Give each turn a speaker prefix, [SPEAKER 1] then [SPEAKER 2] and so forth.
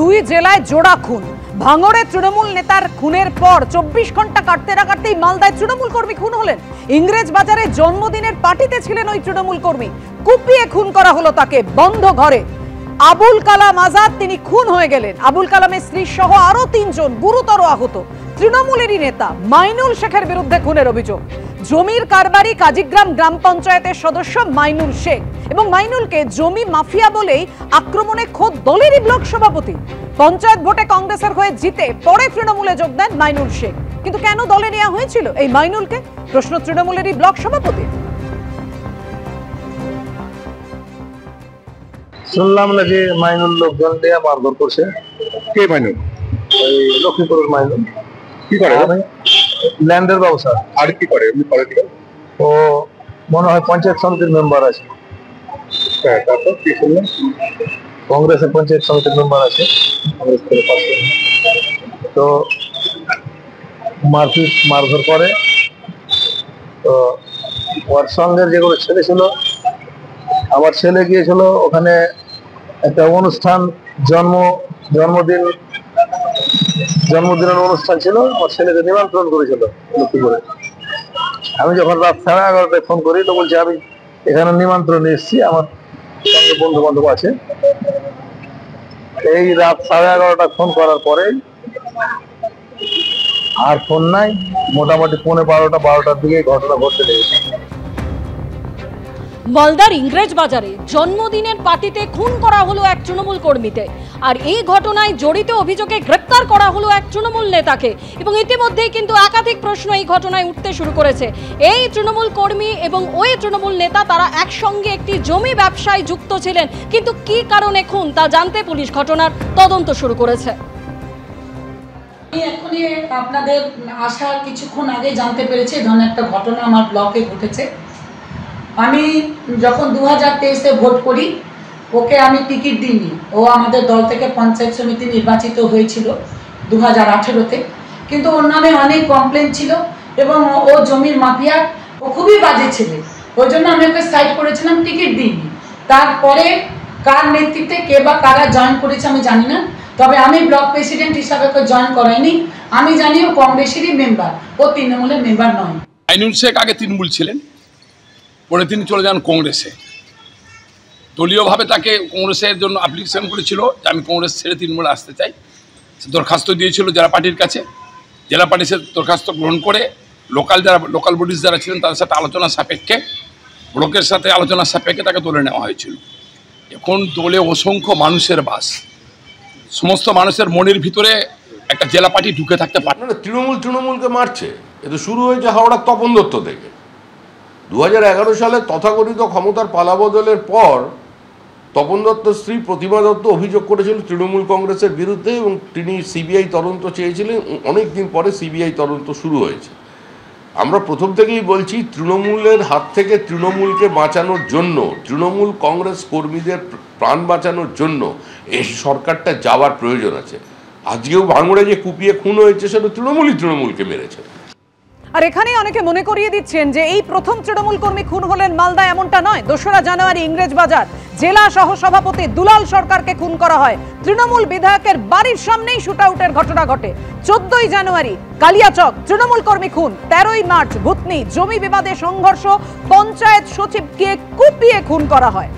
[SPEAKER 1] দুই জেলায় জোড়া খুন। ভাঙড়ে তৃণমূল নেতার খুনের পর 24 ঘন্টা কাটতে না কাটতেই মালদায় তৃণমূল কর্মী খুন হলেন। ইংরেজ বাজারে জন্মদিনের পার্টিতে ছিলেন ওই তৃণমূল কর্মী, কুপিয়ে খুন করা হলো তাকে বন্ধ ঘরে। আবুল কালাম আজাদ তিনি খুন হয়ে গেলেন। আবুল কালামের স্ত্রী সহ আরো 3 জন গুরুতর আহত। তৃণমূলেরই নেতা মাইনুল শেখের বিরুদ্ধে খুনের অভিযোগ। জমির কারবারি কাজীগ্রাম গ্রাম পঞ্চায়েতের সদস্য মাইনুল শেখ এবং মাইনুলকে জমি মাফিয়া বলেই আক্রমণে খোদ দলেরই ব্লক সভাপতি। পঞ্চায়েত ভোটে কংগ্রেসের হয়ে জিতে পরে তৃণমূলে যোগ দেন মাইনুল শেখ। কিন্তু কেন দলে নেওয়া হয়েছিল এই মাইনুলকে, প্রশ্ন তৃণমূলেরই ব্লক সভাপতি।
[SPEAKER 2] শুনলাম নাকি মাইনুল লোকজন দিয়ে মারধর করছে।
[SPEAKER 3] কে মাইনুল?
[SPEAKER 2] ওই লক্ষ্মীপুরের মাইনুল।
[SPEAKER 3] কি করে?
[SPEAKER 2] ল্যান্ডের ব্যবসা।
[SPEAKER 3] আর কি করে এমনি পলিটিক্যাল?
[SPEAKER 2] ও মনে হয় পঞ্চায়েত সমিতির মেম্বার আছে।
[SPEAKER 3] হ্যাঁ, তারপর কি শুনলেন?
[SPEAKER 2] কংগ্রেসের পঞ্চায়েত সমিতির মেম্বার আছে, কংগ্রেস করে পাশে। তো মারধর করে। তো ওর সঙ্গে যেগুলো ছেলে ছিল, আমার ছেলে গিয়েছিল ওখানে একটা অনুষ্ঠান, জন্মদিনের অনুষ্ঠান ছিল। আমার ছেলেকে নিমন্ত্রণ করেছিল লক্ষ্মীপুরে। আমি যখন রাত 11:30টায় ফোন করি তো বলছি আমি এখানে নিমন্ত্রণে এসেছি, আমার সঙ্গে বন্ধু বান্ধব আছে। এই রাত 11:30টা ফোন করার পরে আর ফোন নাই, মোটামুটি 12টার দিকে ঘটনা ঘটতে লেগেছে।
[SPEAKER 4] মালদার ইংরেজ বাজারে জন্মদিনের পার্টিতে খুন করা হলো এক তৃণমূল কর্মীকে, আর এই ঘটনায় জড়িত অভিযোগে গ্রেপ্তার করা হলো এক তৃণমূল নেতাকে। এবং ইতিমধ্যেই কিন্তু একাধিক প্রশ্ন এই ঘটনায় উঠতে শুরু করেছে। এই তৃণমূল কর্মী এবং ওই তৃণমূল নেতা তারা একসঙ্গে একটি জমি ব্যবসায় যুক্ত ছিলেন, কিন্তু কি কারণে খুন তা জানতে পুলিশ ঘটনার তদন্ত শুরু করেছে।
[SPEAKER 5] এখনই আপনাদের আসার কিছুক্ষণ আগে জানতে পেরেছি এই ধরনের একটা ঘটনা আমার ব্লকে ঘটেছে। আমি যখন 2023-এ ভোট করি, ওকে আমি টিকিট দিইনি। ও আমাদের দল থেকে পঞ্চায়েত সমিতি নির্বাচিত হয়েছিল 2018-তে, কিন্তু ওর নামে অনেক কমপ্লেন ছিল এবং ও জমির মাফিয়া, ও খুবই বাজে ছেলে। ওই জন্য আমি ওকে সাইড করেছিলাম, টিকিট দিইনি। তারপরে কার নেতৃত্বে কে বা কারা জয়েন করেছে আমি জানি না, তবে আমি ব্লক প্রেসিডেন্ট হিসাবে ওকে জয়েন করাইনি। আমি জানি ও কংগ্রেসেরই মেম্বার, ও তৃণমূলের মেম্বার নয়।
[SPEAKER 6] মাইনুল শেখ আগে তৃণমূল ছিলেন, পরে তিনি চলে যান কংগ্রেসে। দলীয়ভাবে তাকে কংগ্রেসের জন্য অ্যাপ্লিকেশন করেছিল যে আমি কংগ্রেস ছেড়ে তৃণমূলে আসতে চাই। সে দরখাস্ত দিয়েছিল জেলা পার্টির কাছে। জেলা পার্টি সে দরখাস্ত গ্রহণ করে লোকাল বডিজ যারা ছিলেন তাদের সাথে আলোচনা সাপেক্ষে, ব্লকের সাথে আলোচনা সাপেক্ষে তাকে দলে নেওয়া হয়েছিল। এখন দলে অসংখ্য মানুষের বাস, সমস্ত মানুষের মনের ভিতরে একটা জেলা পার্টি ঢুকে থাকতে পারে
[SPEAKER 7] না। তৃণমূলকে মারছে, এটা শুরু হয়েছে হাওড়ার তপন দত্ত থেকে। 2011 সালে তথাকথিত ক্ষমতার পালাবদলের পর তপন দত্তর স্ত্রী প্রতিমা দত্ত অভিযোগ করেছিল তৃণমূল কংগ্রেসের বিরুদ্ধে এবং তিনি সিবিআই তদন্ত চেয়েছিলেন। অনেক দিন পরে সিবিআই তদন্ত শুরু হয়েছে। আমরা প্রথম থেকেই বলছি, তৃণমূলের হাত থেকে তৃণমূলকে বাঁচানোর জন্য, তৃণমূল কংগ্রেস কর্মীদের প্রাণ বাঁচানোর জন্য এই সরকারটা যাওয়ার প্রয়োজন আছে। আজকেও ভাঙড়ে যে কুপিয়ে খুন হয়েছে সেটা তৃণমূলকে মেরেছে।
[SPEAKER 1] আর এখানেই অনেকে মনে করিয়ে দিচ্ছেন যে এই প্রথম তৃণমূল কর্মী খুন হলেন মালদা, এমনটা নয়। 2রা জানুয়ারি ইংরেজ বাজার জেলা সহ সভাপতি দুলাল সরকারকে খুন করা হয়। তৃণমূল বিধায়কের বাড়ির সামনেই শুটআউটের ঘটনা ঘটে। 14ই জানুয়ারি কালিয়াচক তৃণমূল কর্মী খুন। 13ই মার্চ ভুতনি জমি বিবাদে সংঘর্ষ, পঞ্চায়েত সচিবকে কুপিয়ে খুন করা হয়।